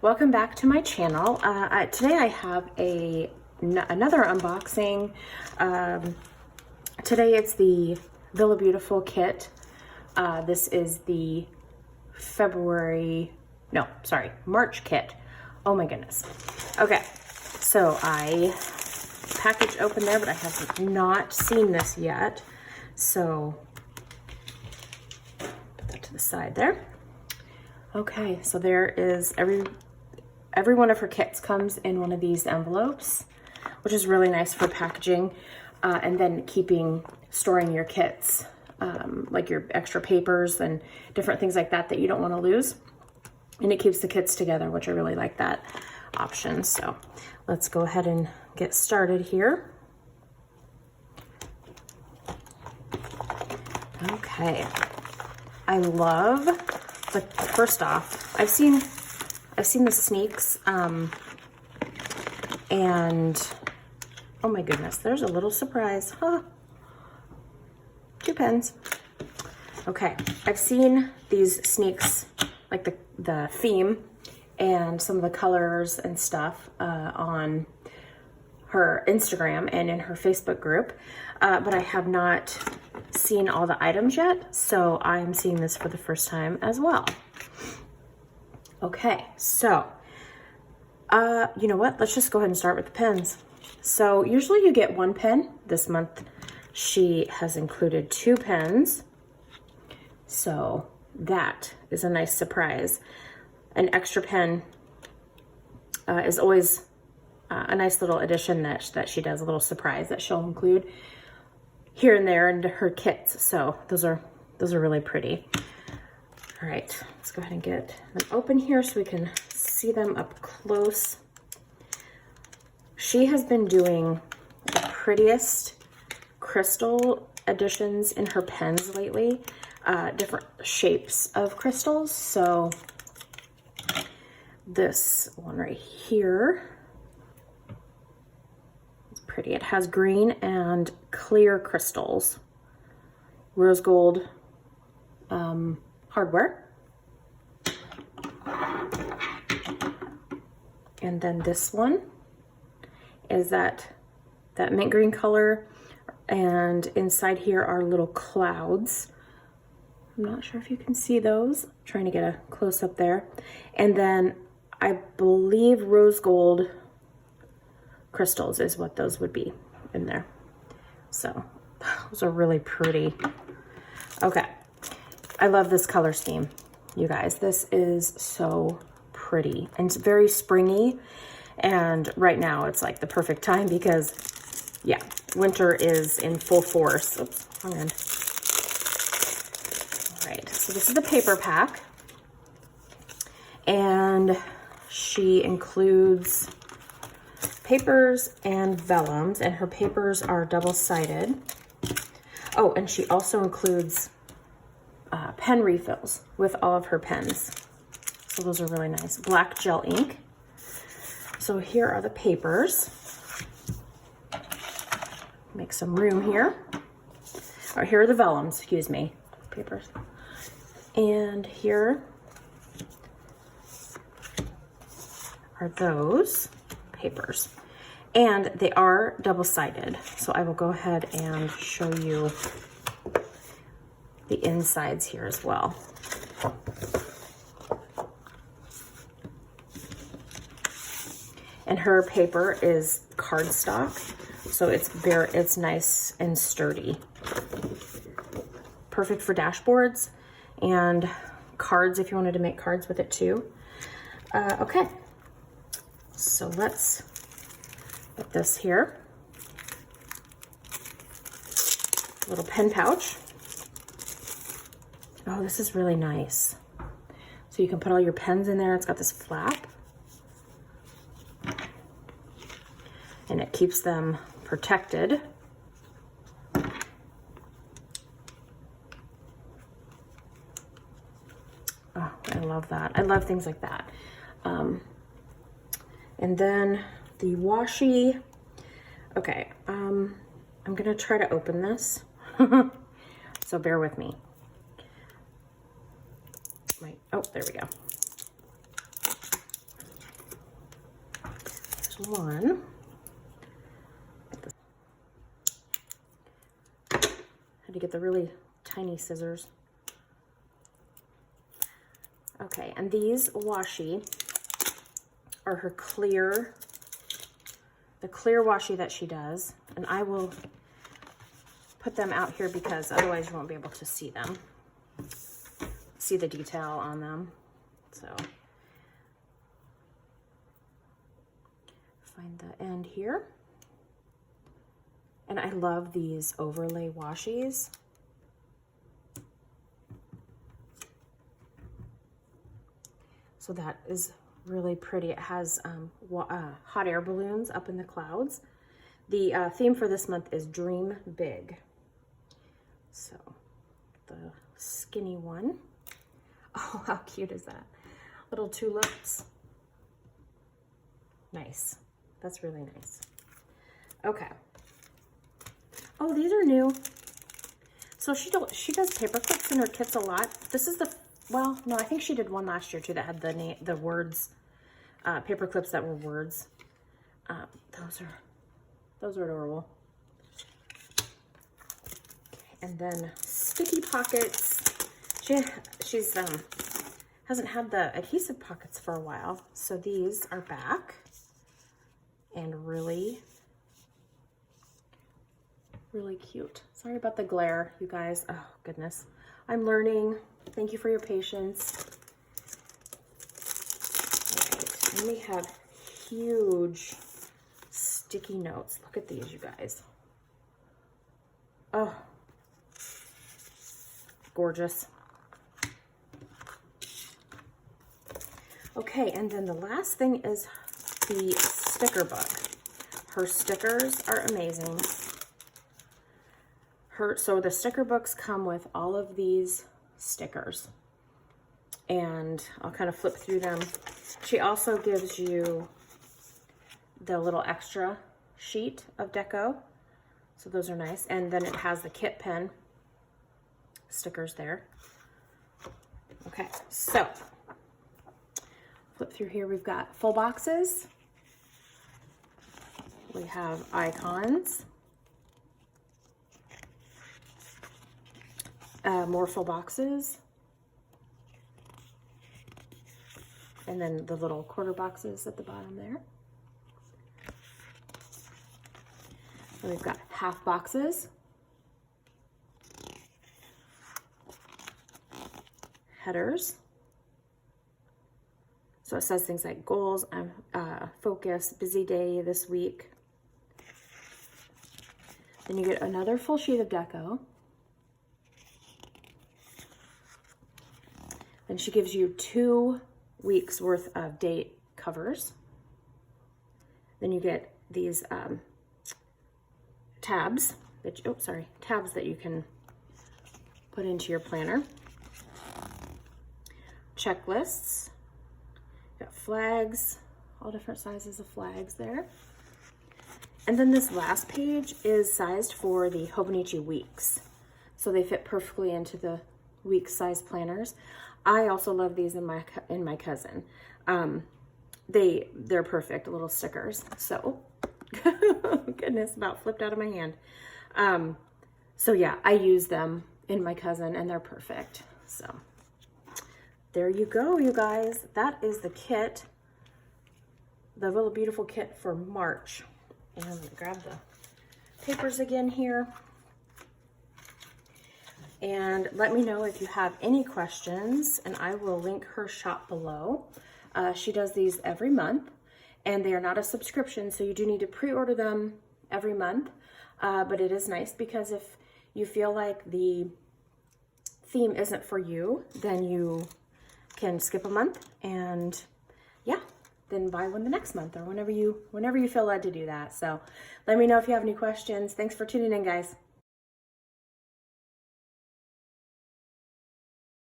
welcome back to my channel. Today I have another unboxing. Today it's the Villabeautifful Kit. This is the March kit. Oh my goodness. Okay, so I package open there, but I have not seen this yet. So put that to the side there. Okay, so there is every one of her kits comes in one of these envelopes, which is really nice for packaging and then storing your kits, like your extra papers and different things like that you don't want to lose. And it keeps the kits together, which I really like that option. So let's go ahead and get started here. Okay, I love, but first off, I've seen the sneaks, and oh my goodness, there's a little surprise, huh? 2 pens. Okay, I've seen these sneaks, like the theme and some of the colors and stuff on her Instagram and in her Facebook group, but I have not seen all the items yet, so I'm seeing this for the first time as well. Okay, so you know what? Let's just go ahead and start with the pens. So usually you get 1 pen. This month she has included 2 pens. So that is a nice surprise. An extra pen is always a nice little addition that she does, a little surprise that she'll include here and there into her kits. So those are really pretty. All right, let's go ahead and get them open here so we can see them up close. She has been doing the prettiest crystal additions in her pens lately, different shapes of crystals. So this one right here, it's pretty. It has green and clear crystals, rose gold hardware. And then this one is that mint green color, and inside here are little clouds. I'm not sure if you can see those. I'm trying to get a close up there. And then I believe rose gold crystals is what those would be in there. So those are really pretty. Okay, I love this color scheme, you guys. This is so pretty and it's very springy, and right now it's like the perfect time because yeah, winter is in full force. Oops, wrong end. All right, so this is the paper pack, and she includes papers and vellums, and her papers are double-sided. Oh, and she also includes pen refills with all of her pens. So those are really nice. Black gel ink. So here are the papers. Make some room here. All right, here are the vellums, excuse me, papers. And here are those papers. And they are double-sided. So I will go ahead and show you the insides here as well. And her paper is cardstock, so it's nice and sturdy. Perfect for dashboards and cards if you wanted to make cards with it too. Okay, so let's put this here. Little pen pouch. Oh, this is really nice. So you can put all your pens in there. It's got this flap, and it keeps them protected. Oh, I love that. I love things like that. And then the washi. Okay, I'm gonna try to open this, so bear with me. Oh, there we go. one. Had to get the really tiny scissors. Okay, and these washi are her clear, the clear washi that she does. And I will put them out here because otherwise you won't be able to see them. See the detail on them. So find the end here. And I love these overlay washies. So that is really pretty. It has hot air balloons up in the clouds. The theme for this month is Dream Big. So the skinny one. Oh, how cute is that? Little tulips. Nice. That's really nice. Okay. Oh, these are new. So she does paper clips in her kits a lot. This is the, well, no, I think she did one last year too that had the words, paper clips that were words. Those are adorable. Okay, and then sticky pockets. She's hasn't had the adhesive pockets for a while, so these are back and really cute. Sorry about the glare, you guys. Oh, goodness. I'm learning. Thank you for your patience. All right, and we have huge sticky notes. Look at these, you guys. Oh, gorgeous. Okay, and then the last thing is the sticker book. Her stickers are amazing. So the sticker books come with all of these stickers, and I'll kind of flip through them. She also gives you the little extra sheet of deco, so those are nice. And then it has the kit pen stickers there. Okay, so flip through here. We've got full boxes. We have icons. More full boxes. And then the little quarter boxes at the bottom there. And we've got half boxes. Headers. So it says things like goals, focus, busy day this week. Then you get another full sheet of deco. Then she gives you 2 weeks worth of date covers. Then you get these tabs that you can put into your planner. Checklists. Got flags, all different sizes of flags there. And then this last page is sized for the Hobonichi weeks. So they fit perfectly into the week size planners. I also love these in my cousin. They're perfect little stickers. So goodness, about flipped out of my hand. So yeah, I use them in my cousin and they're perfect. So there you go, you guys. That is the kit, the Villabeautifful Kit for March. And I'm gonna grab the papers again here. And let me know if you have any questions, and I will link her shop below. She does these every month, and they are not a subscription, so you do need to pre-order them every month. But it is nice because if you feel like the theme isn't for you, then you can skip a month and yeah, then buy one the next month or whenever you feel led to do that. So let me know if you have any questions. Thanks for tuning in, guys.